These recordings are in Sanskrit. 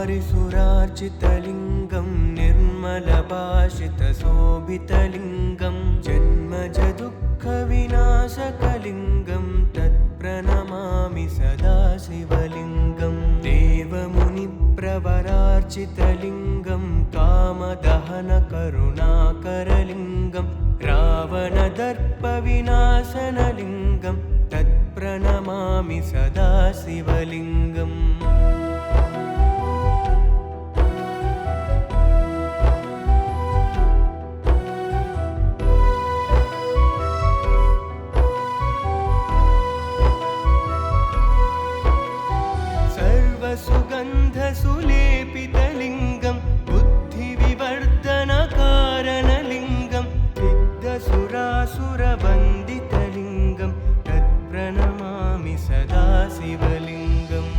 ब्रह्ममुरारिसुरार्चितलिङ्गं निर्मलभाषितशोभितलिङ्गं जन्मजदुःखविनाशकलिङ्गं तत्प्रणमामि सदा शिवलिङ्गं देवमुनिप्रवरार्चितलिङ्गं कामदहनकरुणाकरलिङ्गं रावणदर्पविनाशनलिङ्गं तत्प्रणमामि सदा शिवलिङ्गम् सर्वसुगन्धसुलेपितलिङ्गं बुद्धिविवर्धनकारणलिङ्गं सिद्धसुरासुरवन्दितलिङ्गं तत्प्रणमामि सदा शिवलिङ्गम्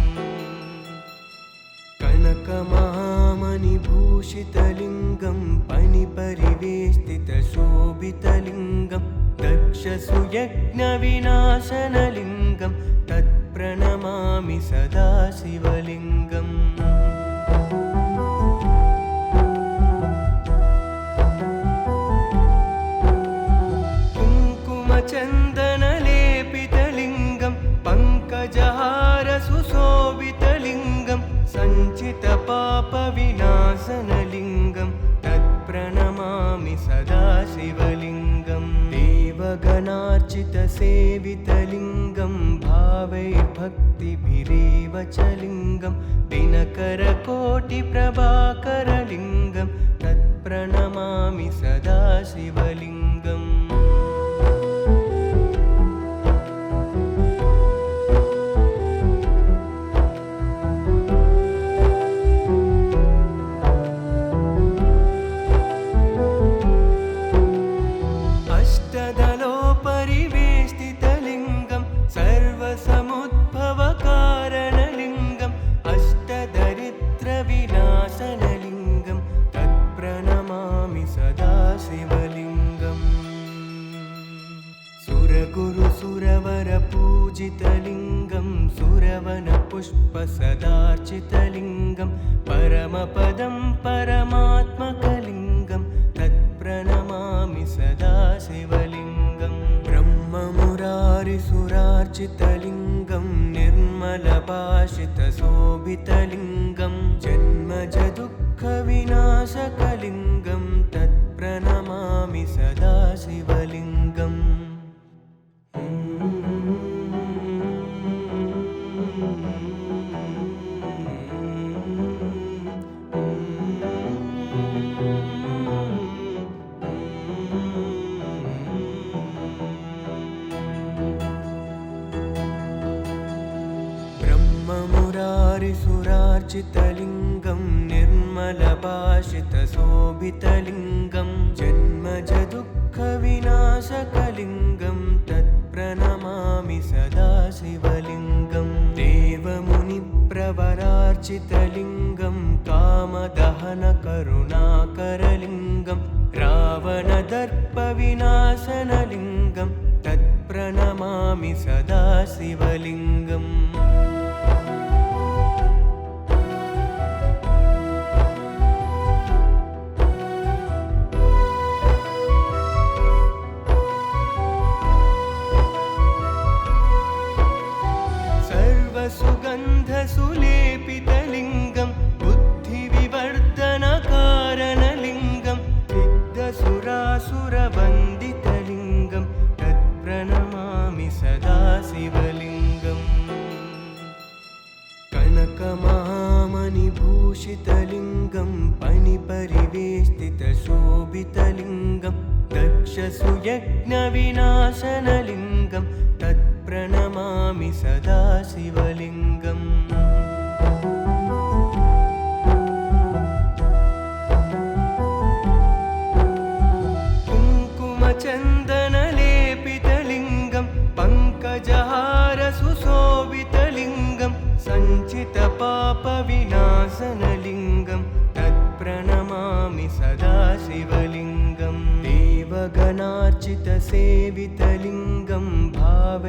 कनकमहामणिभूषितलिङ्गं फणिपरिवेष्टितशोभितलिङ्गं दक्षसुयज्ञविनाशनलिङ्गं तत्प्रणमामि सदा शिवलिङ्गम् कुङ्कुमचन्दनलेपितलिङ्गं पङ्कजहारसुशोभितलिङ्गं सञ्चितपापविनाशनलिङ्गं तत्प्रणमामि सदा शिवलिङ्गम् देवगणार्चितसेवितलिङ्गं भावैर्भक्तिभिरेव च लिङ्गं दिनकरकोटिप्रभाकरलिङ्गं तत्प्रणमामि सदा शिवलिङ्गम् अष्टदलोपरिवेष्टितलिङ्गं सर्वसमुद्भवकारणलिङ्गं अष्टदरिद्रविनाशनलिङ्गं तत्प्रणमामि सदा शिवलिङ्गम् सुरगुरुसुरवरपूजितलिङ्गं सुरवनपुष्पसदार्चितलिङ्गं परमपदं परमात्मकलिङ्गं तत्प्रणमामि सदा शिवलिङ्गम् ब्रह्ममुरारिसुरार्चितलिङ्गं निर्मलभाषितशोभितलिङ्गं जन्मजदुःखविनाशकलिङ्गं तत्प्रणमामि सदा शिवलिङ्गम् ब्रह्ममुरारिसुरार्चितलिङ्गं निर्मलभाषितशोभितलिङ्गं जन्मजदुःखविनाशकलिङ्गं तत्प्रणमामि सदा शिवलिङ्गं देवमुनिप्रवरार्चितलिङ्गं कामदहनकरुणाकरलिङ्गं रावणदर्पविनाशनलिङ्गं तत्प्रणमामि सदा शिवलिङ्गम् सर्वसुगन्धसुलेपितलिङ्गं बुद्धिविवर्धनकारणलिङ्गं सिद्धसुरासुरवन्दितलिङ्गं तत्प्रणमामि सदा शिवलिङ्गम् कनकमहामणिभूषितलिङ्गं फणिपरिवेष्टितशोभितलिङ्गं दक्षसुयज्ञविनाशनलिङ्गं तत्प्रणमामि सदा शिवलिङ्गम् कुङ्कुमचन्दनलेपितलिङ्गं पङ्कजहारसुशोभितलिङ्गं सञ्चितपापविनाशनलिङ्गं तत्प्रणमामि सदा शिवलिङ्गं देवगणार्चितसेवितलिङ्गं भावैर्भक्तिभिरेव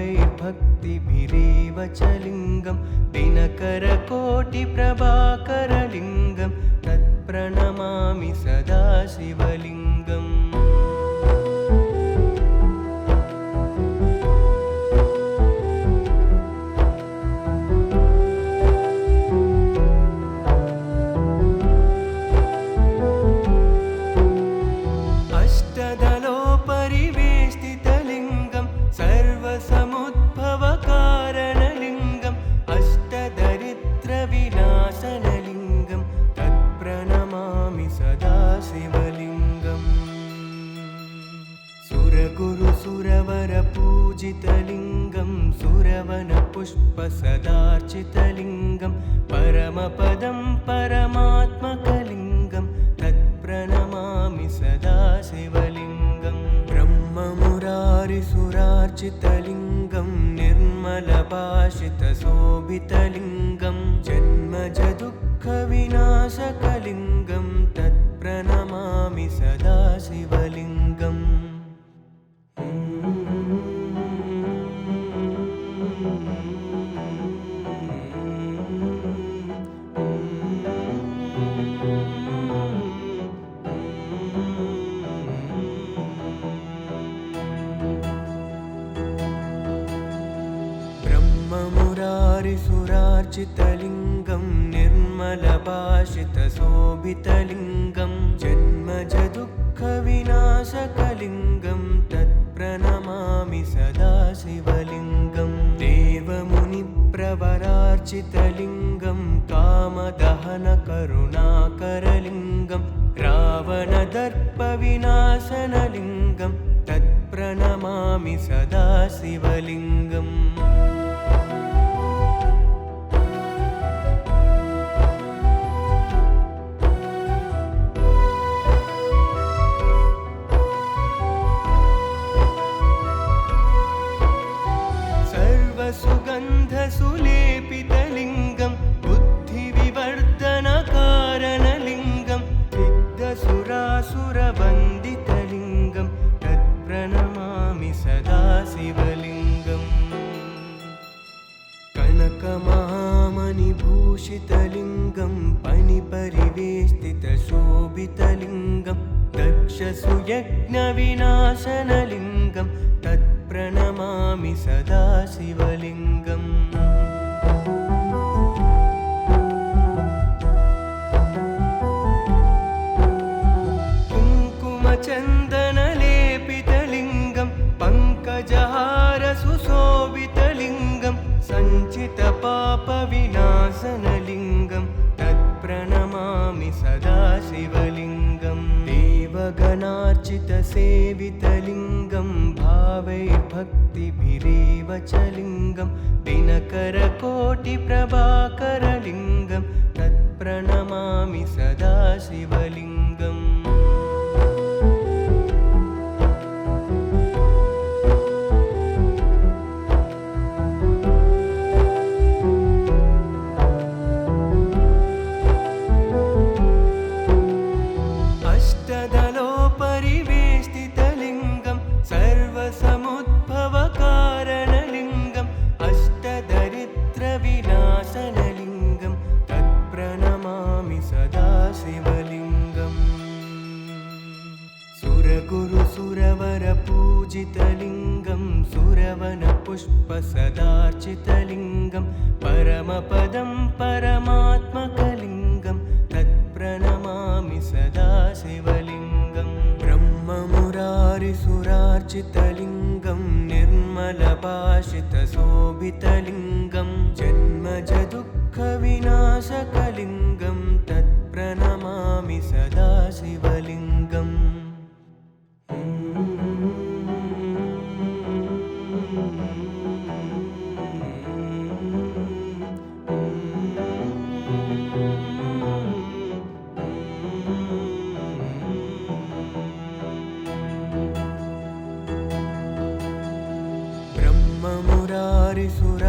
विरेव च लिङ्गं दिनकरकोटिप्रभाकरलिङ्गं तत्प्रणमामि सदा शिवलिङ्गम् अष्टदलोपरिवेष्टितलिङ्गं सर्वसमुद्भवकारणलिङ्गम् अष्टदरिद्रविनाशनलिङ्गं तत्प्रणमामि सदा शिवलिङ्गम् सुरगुरुसुरवरपूजितलिङ्गं सुरवनपुष्पसदार्चितलिङ्गं परमपदं परमात्मकलिङ्गं तत्प्रणमामि सदा शिवलिङ्गम् ब्रह्ममुरारिसुरार्चितलिङ्गं निर्मलभाषितशोभितलिङ्गं जन्मजदुःखविनाशकलिङ्गं तत्प्रणमामि सदा शिवलिङ्गम् ब्रह्ममुरारिसुरार्चितलिङ्गं निर्मलभाषितशोभितलिङ्गं जन्मजदुःखविनाशकलिङ्गं तत्प्रणमामि सदा शिवलिङ्गं देवमुनिप्रवरार्चितलिङ्गं कामदहनकरुणाकरलिङ्गं रावणदर्पविनाशनलिङ्गं तत्प्रणमामि सदा शिवलिङ्गम् सर्वसुगन्धसुलेपितलिङ्गं बुद्धिविवर्धनकारणलिङ्गं सिद्धसुरासुरवन्दितलिङ्गं तत्प्रणमामि सदा शिवलिङ्गम् कनकमहामणिभूषितलिङ्गं पणिपरिवेष्टितशोभितलिङ्गं दक्षसुयज्ञविनाशनलिङ्गं तत्प्रणमामि सदा शिवलिङ्गम् कुङ्कुमचन्दनलेपितलिङ्गं पङ्कजहारसुशोभितलिङ्गं सञ्चितपापविनाशनलिङ्गं तत्प्रणमामि सदा शिवलिङ्गम् देवगणार्चितसेवितलिङ्गं भावैर्भक्तिभिरेव च लिङ्गं दिनकरकोटिप्रभाकरलिङ्गं तत्प्रणमामि सदा शिवलिङ्गम् अष्टदलोपरिवेष्टितलिङ्गं सर्वसमुद्भवकारणलिङ्गम् अष्टदरिद्रविनाशनलिङ्गं तत्प्रणमामि सदा शिवलिङ्गम् सुरगुरुसुरवरपूजितलिङ्गं सुरवनपुष्पसदार्चितलिङ्गं परमपदं परमात्मकलिङ्गं तत्प्रणमामि सदा शिवलिङ्गम् ब्रह्ममुरारिसुरार्चितलिङ्गं निर्मलभाषितशोभितलिङ्गं जन्मजदुःखविनाशकलिङ्गं तत्प्रणमामि सदा शिवलिङ्गम्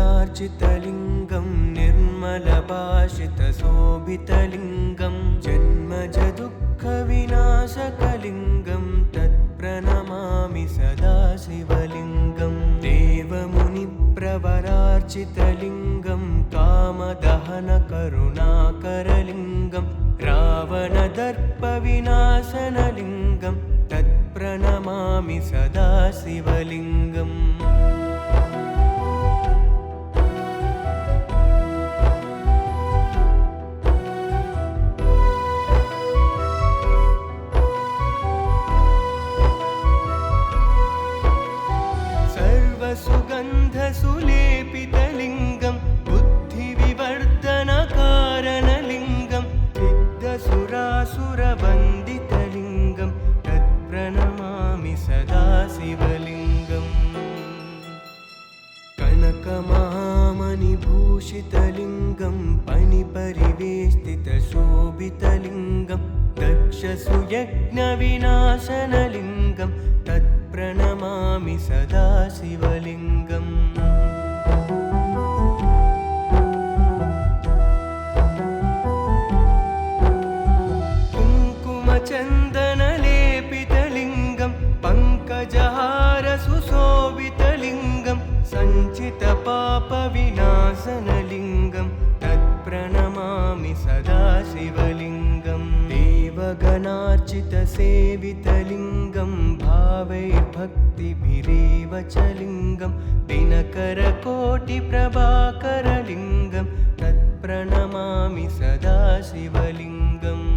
ब्रह्ममुरारिसुरार्चितलिङ्गं निर्मलभाषितशोभितलिङ्गं जन्मजदुःखविनाशकलिङ्गं तत्प्रणमामि सदा शिवलिङ्गं देवमुनिप्र प्रवरार्चितलिङ्गं कामदहनकरुणाकरलिङ्गं रावणदर्पविनाशनलिङ्गं तत्प्रणमामि सदा शिवलिङ्गम् सुगन्धसुलेपितलिङ्गं बुद्धिविवर्धनकारणलिङ्गं सिद्धसुरासुरवन्दितलिङ्गं तत्प्रणमामि सदा शिवलिङ्गम् कनकमहामणिभूषितलिङ्गं पणिपरिवेष्टितशोभितलिङ्गं दक्षसुयज्ञविनाशनलिङ्गं तत्प्रणमामि सदा शिवलिङ्गम् कुङ्कुमचन्दनलेपितलिङ्गं पङ्कजहारसुशोभितलिङ्गं सञ्चितपापविनाशनलिङ्गं तत्प्रणमामि सदा शिवलिङ्गम् देवगणार्चितसेवितलिङ्गं भावैर्भक्तिभिरेव च लिङ्गं दिनकरकोटिप्रभाकरलिङ्गं तत्प्रणमामि सदा शिवलिङ्गम्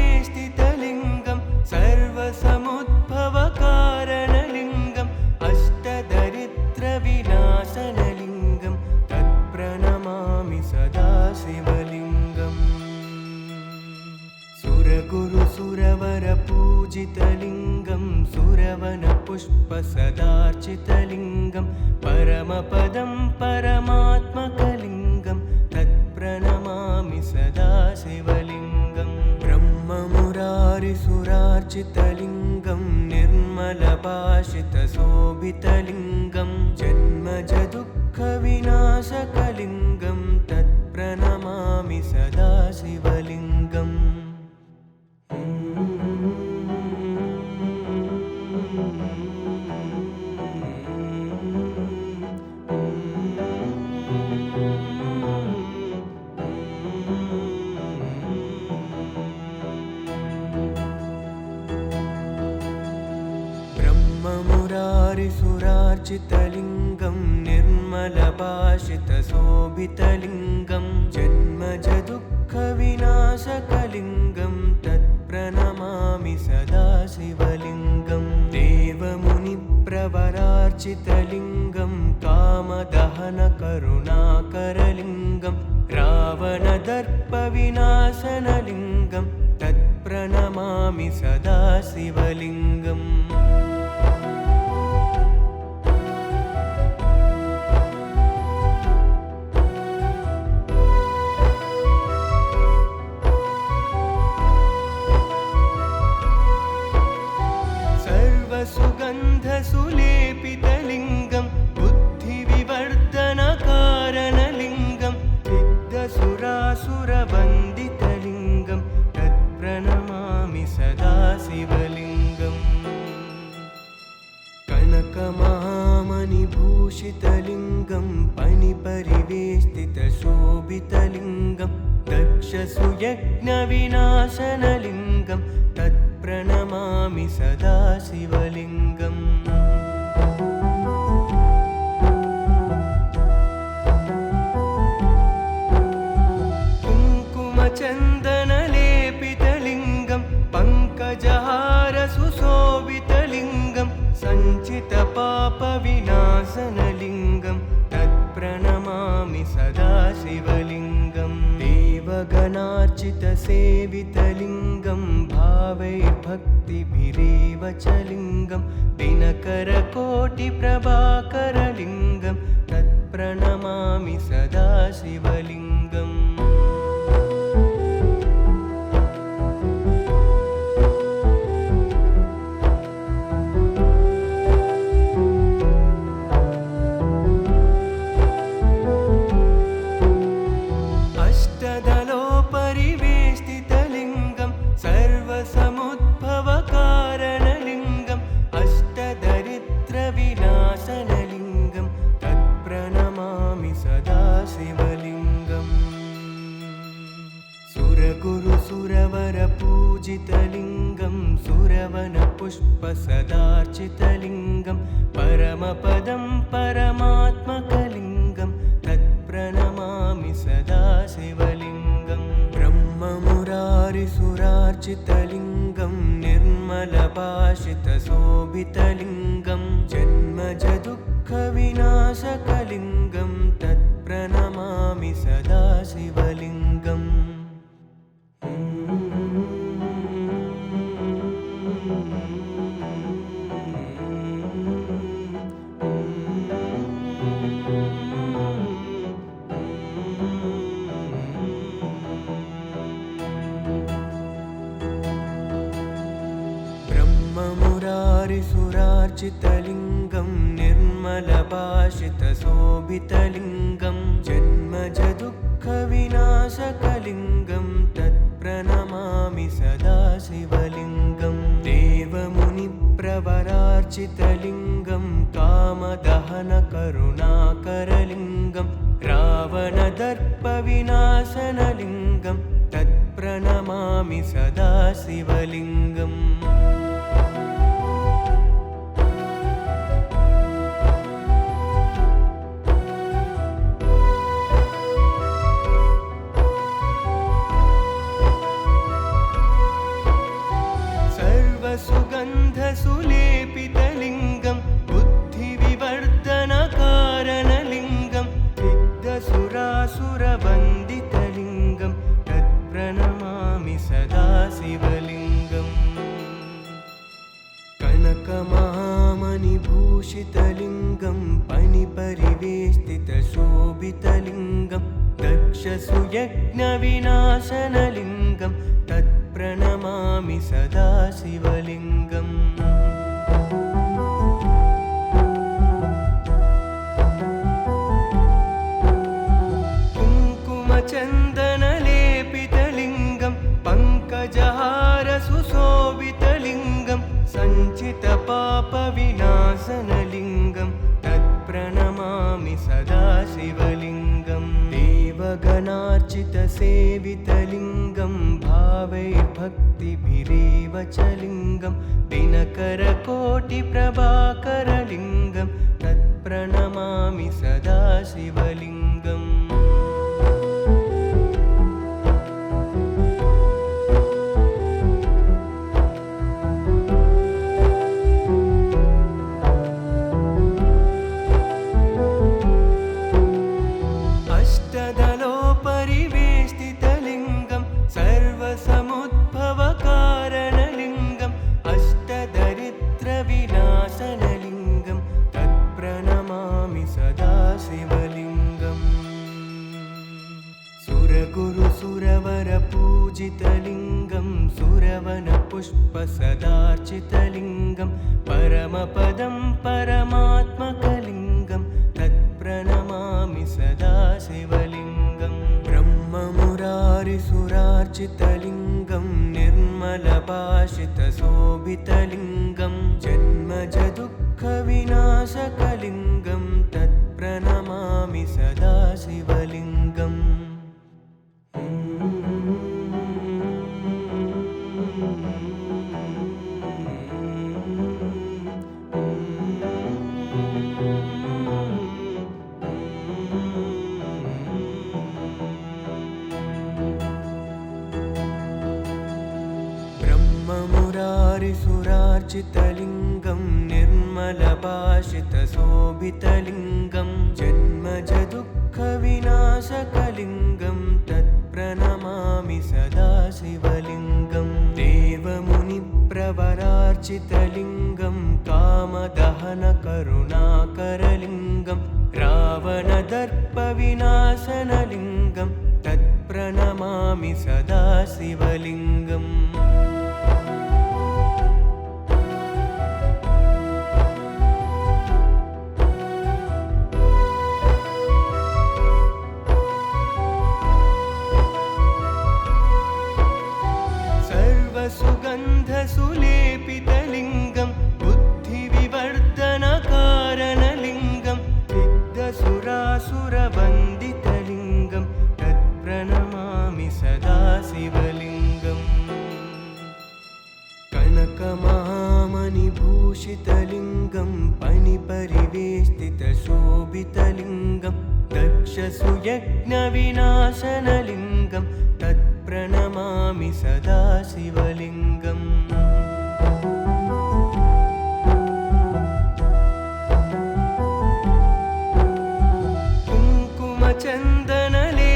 अष्टदलोपरिवेष्टितलिङ्गं सर्वसमुद्भवकारणलिङ्गम् अष्टदरिद्रविनाशनलिङ्गं तत्प्रणमामि सदा शिवलिङ्गम् सुरगुरुसुरवरपूजितलिङ्गं सुरवनपुष्पसदार्चितलिङ्गं परमपदं परमात्मकलिङ्गं तत्प्रणमामि सदा शिवलिङ्गम् ब्रह्ममुरारिसुरार्चितलिङ्गं निर्मलभाषितशोभितलिङ्गं जन्मजदुःखविनाशकलिङ्गं तत्प्रणमामि सदा शिवलिङ्गम् ब्रह्ममुरारिसुरार्चितलिङ्गं निर्मलभाषितशोभितलिङ्गं जन्मजदुःखविनाशकलिङ्गं तत्प्रणमामि सदा शिवलिङ्गम् देवमुनिप्रवरार्चितलिङ्गं कामदहनकरुणाकरलिङ्गं रावणदर्पविनाशनलिङ्गं तत्प्रणमामि सदा शिवलिङ्गम् सुगन्धसुलेपितलिङ्गं बुद्धिविवर्धनकारणलिङ्गं सिद्धसुरासुरवन्दितलिङ्गं तत्प्रणमामि सदा शिवलिङ्गम् कनकमहामणिभूषितलिङ्गं पणिपरिवेष्टितशोभितलिङ्गं दक्षसुयज्ञविनाशनलिङ्गं तत्प्रणमामि सदा शिवलिङ्गम् कुङ्कुमचन्दनलेपितलिङ्गं पङ्कजहारसुशोभितलिङ्गं सञ्चितपापविनाशनलिङ्गं तत्प्रणमामि सदा शिवलिङ्गम् देवगणार्चितसेवितलिङ्गं भावैर्भक्तिभिरेव च लिङ्गं दिनकरकोटिप्रभाकरलिङ्गं तत्प्रणमामि सदा शिवलिङ्गम् सेवनपुष्पसदार्चितलिङ्गं परमपदं परमात्मकलिङ्गं तत्प्रणमामि सदा शिवलिङ्गं ब्रह्ममुरारिसुरार्चितलिङ्गं निर्मलभाषितशोभितलिङ्गं जन्मजदुःखविनाशकलिङ्गं तत्प्रणमामि सदा शिवलिङ्गम् ब्रह्ममुरारिसुरार्चितलिङ्गं निर्मलभाषितशोभितलिङ्गं जन्मजदुःखविनाशकलिङ्गं तत्प्रणमामि सदा शिवलिङ्गं देवमुनिप्रवरार्चितलिङ्गं कामदहनकरुणाकरलिङ्गं रावणदर्पविनाशनलिङ्गं तत्प्रणमामि सदा शिवलिङ्गम् सुगन्धसुलेपितलिङ्गं बुद्धिविवर्धनकारणलिङ्गं सिद्धसुरासुरवन्दितलिङ्गं तत्प्रणमामि सदा शिवलिङ्गम् कनकमहामणिभूषितलिङ्गं फणिपरिवेष्टितशोभितलिङ्गं दक्षसुयज्ञविनाशनलिङ्गं तत्प्रणमामि सदा शिवलिङ्गम् कुङ्कुमचन्दनलेपितलिङ्गं पङ्कजहारसुशोभितलिङ्गं सञ्चितपापविनाशनलिङ्गं तत्प्रणमामि सदा शिवलिङ्गम् देवगणार्चितसेवितलिङ्गं भावैर्भक्तिभिरेव च लिङ्गं दिनकरकोटिप्रभाकरलिङ्गं तत्प्रणमामि सदा शिवलिङ्गम् अष्टदलोपरिवेष्टितलिङ्गं सर्वसमुद्भवकारणलिङ्गं अष्टदरिद्रविनाशनलिङ्गं तत्प्रणमामि सदा शिवलिङ्गम् सुरगुरुसुरवरपूजितलिङ्गं सुरवनपुष्पसदार्चितलिङ्गं परमपदं परमात्मकलिङ्गं तत्प्रणमामि सदा शिवलिङ्गं ब्रह्ममुरारिसुरार्चितलिङ्गं निर्मलभाषितशोभितलिङ्गं जन्मजदुःखविनाशकलिङ्गं तत्प्रणमामि सदा शिवलिङ्गम् ब्रह्ममुरारिसुरार्चितलिङ्गं निर्मलभाषितशोभितलिङ्गं जन्मजदुःखविनाशकलिङ्गं तत्प्रणमामि सदा शिवलिङ्गं देवमुनिप्रवरार्चितलिङ्गं कामदहनकरुणाकरलिङ्गं रावणदर्पविनाशनलिङ्गं तत्प्रणमामि सदा शिवलिङ्गम् सुगन्धसुलेपितलिङ्गं बुद्धिविवर्धनकारणलिङ्गं सिद्धसुरासुरवन्दितलिङ्गं तत्प्रणमामि सदा शिवलिङ्गम् कनकमहा भूषितलिङ्गं पणिपरिवेष्टितशोभितलिङ्गं दक्षसुयज्ञविनाशनलिङ्गं तत्प्रणमामि सदा शिवलिङ्गम्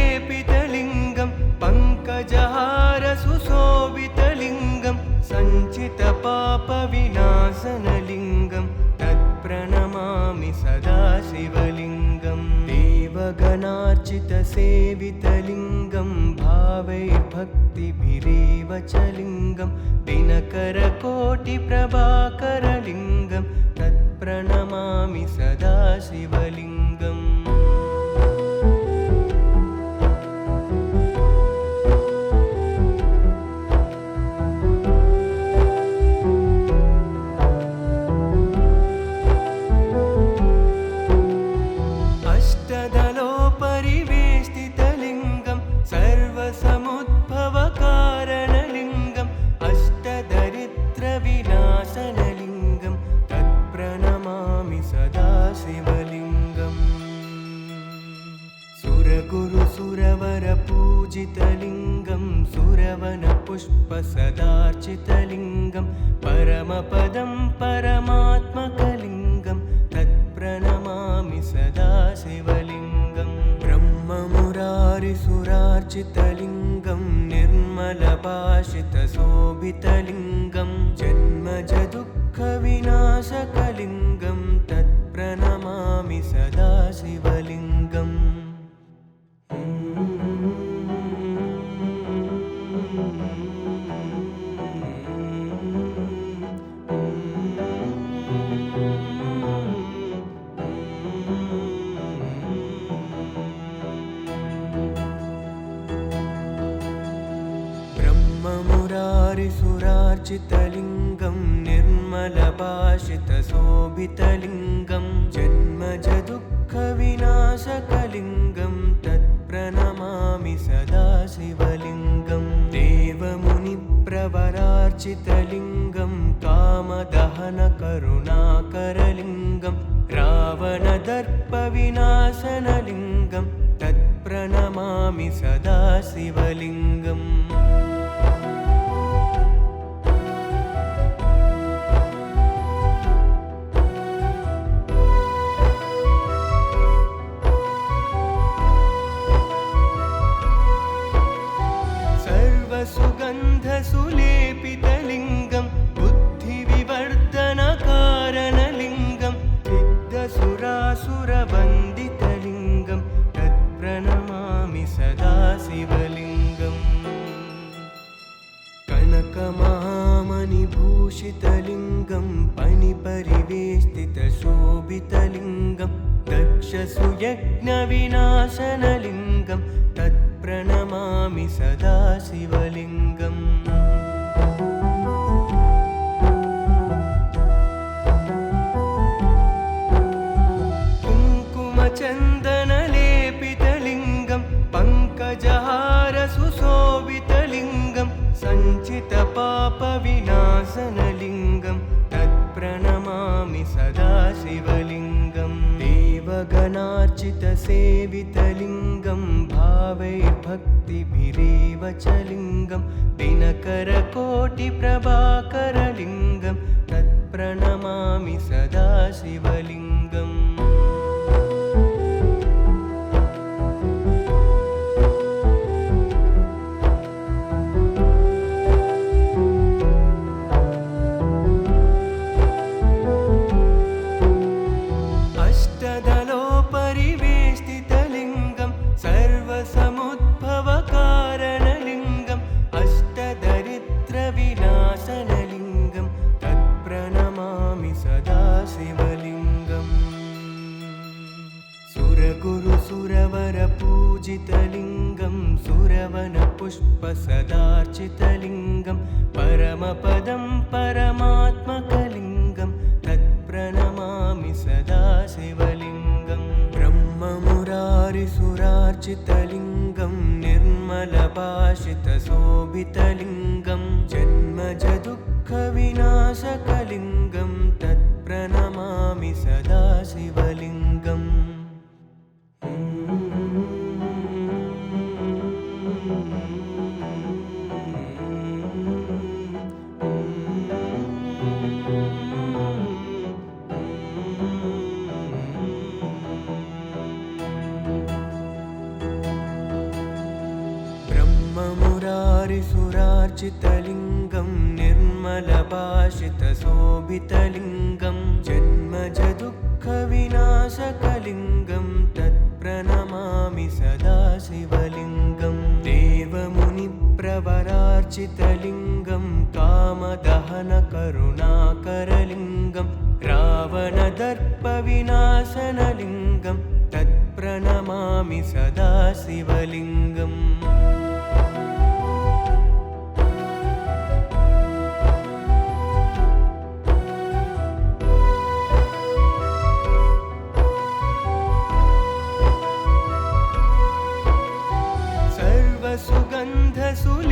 कुङ्कुमचन्दनलेपितलिङ्गं पङ्कजहारसुशोभितलिङ्गं सञ्चितपापविनाशनलिङ्गं तत्प्रणमामि सदा शिवलिङ्गम् देवगणार्चितसेवितलिङ्गं भावैर्भक्तिभिरेव च लिङ्गं दिनकरकोटिप्रभाकरलिङ्गं तत्प्रणमामि सदा शिवलिङ्गम् अष्टदलोपरिवेष्टितलिङ्गं सर्वसमुद्भवकारणलिङ्गं अष्टदरिद्रविनाशनलिङ्गं तत्प्रणमामि सदा शिवलिङ्गम् सुरगुरुसुरवरपूजितलिङ्गं सुरवनपुष्पसदार्चितलिङ्गं परमपदं परमात्मकलिङ्गं तत्प्रणमामि सदा शिवलिङ्गम् ब्रह्ममुरारिसुरार्चितलिङ्गं निर्मलभाषितशोभितलिङ्गं जन्मजदुःखविनाशकलिङ्गं तत्प्रणमामि सदा शिवलिङ्गम् ब्रह्ममुरारिसुरार्चितलिङ्गं निर्मलभाषितशोभितलिङ्गं जन्मजदुःखविनाशकलिङ्गं तत्प्रणमामि सदा शिवलिङ्गम् देवमुनिप्रवरार्चितलिङ्गं कामदहनकरुणाकरलिङ्गं रावणदर्पविनाशनलिङ्गं तत्प्रणमामि सदा शिवलिङ्गम् सर्वसुगन्धसुलेपितलिङ्गं बुद्धिविवर्धनकारणलिङ्गं सिद्धसुरासुरवन्दितलिङ्गं तत्प्रणमामि सदा शिवलिङ्गम् कनकमहामणिभूषितलिङ्गं पणिपरिवेष्टितशोभितलिङ्गं दक्षसुयज्ञविनाशनलिङ्गं तत्प्रणमामि सदा शिवलिङ्गम् कुङ्कुमचन्दनलेपितलिङ्गं पङ्कजहारसुशोभितलिङ्गं सञ्चितपापविनाशनलिङ्गं तत्प्रणमामि सदा शिवलिङ्गम् देवगणार्चितसेवितलिङ्गं भावैर्भक्तिभिरेव च लिङ्गं दिनकरकोटिप्रभाकरलिङ्गं तत्प्रणमामि सदा शिवलिङ्गम् अष्टदलोपरिवेष्टितलिङ्गं सर्वसमुद्भवकारणलिङ्गं अष्टदरिद्रविनाशनलिङ्गं तत्प्रणमामि सदा शिवलिङ्गम् सुरगुरुसुरवरपूजितलिङ्गं सुरवनपुष्पसदार्चितलिङ्गं परमपदं परमात्मकलिङ्गं तत्प्रणमामि सदा शिवलिङ्गम् ब्रह्ममुरारिसुरार्चितलिङ्गं निर्मलभाषितशोभितलिङ्गं जन्मजदुःखविनाशकलिङ्गं तत् ब्रह्ममुरारिसुरार्चितलिङ्गं निर्मलभाषितशोभितलिङ्गं जन्मजदुःखविनाशकलिङ्गं तत्प्रणमामि सदा शिवलिङ्गं देवमुनिप्रवरार्चितलिङ्गं कामदहनकरुणाकरलिङ्गं रावणदर्पविनाशनलिङ्गं तत्प्रणमामि सदा शिवलिङ्गम्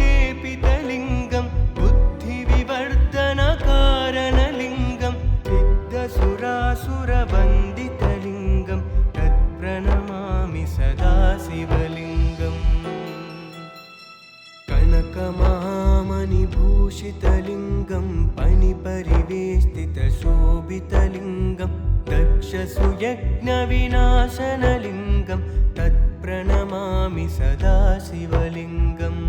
सर्वसुगन्धसुलेपितलिङ्गं बुद्धिविवर्धनकारणलिङ्गं सिद्धसुरासुरवन्दितलिङ्गं तत्प्रणमामि सदा शिवलिङ्गम् कनकमहामणिभूषितलिङ्गं फणिपरिवेष्टितशोभितलिङ्गं दक्षसुयज्ञविनाशनलिङ्गं तत्प्रणमामि सदा शिवलिङ्गम्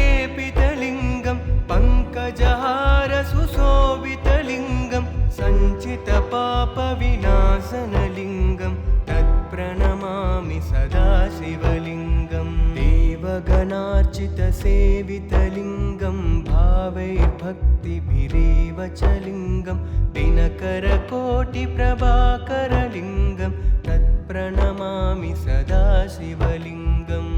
कुङ्कुमचन्दनलेपितलिङ्गं पङ्कजहारसुशोभितलिङ्गं सञ्चितपापविनाशनलिङ्गं तत्प्रणमामि सदा शिवलिङ्गं देवगणार्चितसेवितलिङ्गं भावैर्भक्तिभिरेव च लिङ्गं दिनकरकोटिप्रभाकरलिङ्गं तत्प्रणमामि सदा शिवलिङ्गम्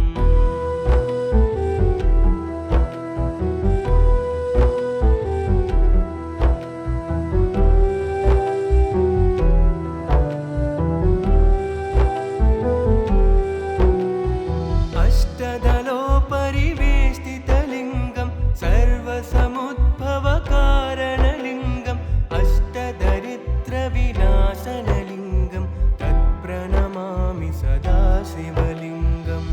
अष्टदलोपरिवेष्टितलिङ्गं सर्वसमुद्भवकारणलिङ्गम् अष्टदरिद्रविनाशनलिङ्गं तत्प्रणमामि सदा शिवलिङ्गम्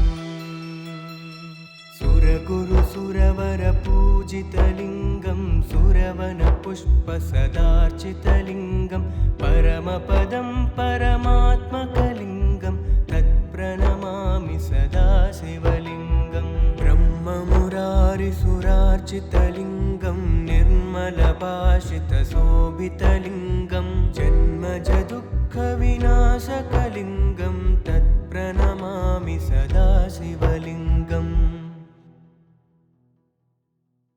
सुरगुरुसुरवरपूजितलिङ्गं सुरवनपुष्पसदार्चितलिङ्गं परमपदं परमात्मकलिङ्गं तत्प्रणमामि सदा शिवलिङ्गं ब्रह्ममुरारिसुरार्चितलिङ्गं निर्मलभाषितशोभितलिङ्गं जन्मजदुःखविनाशकलिङ्गं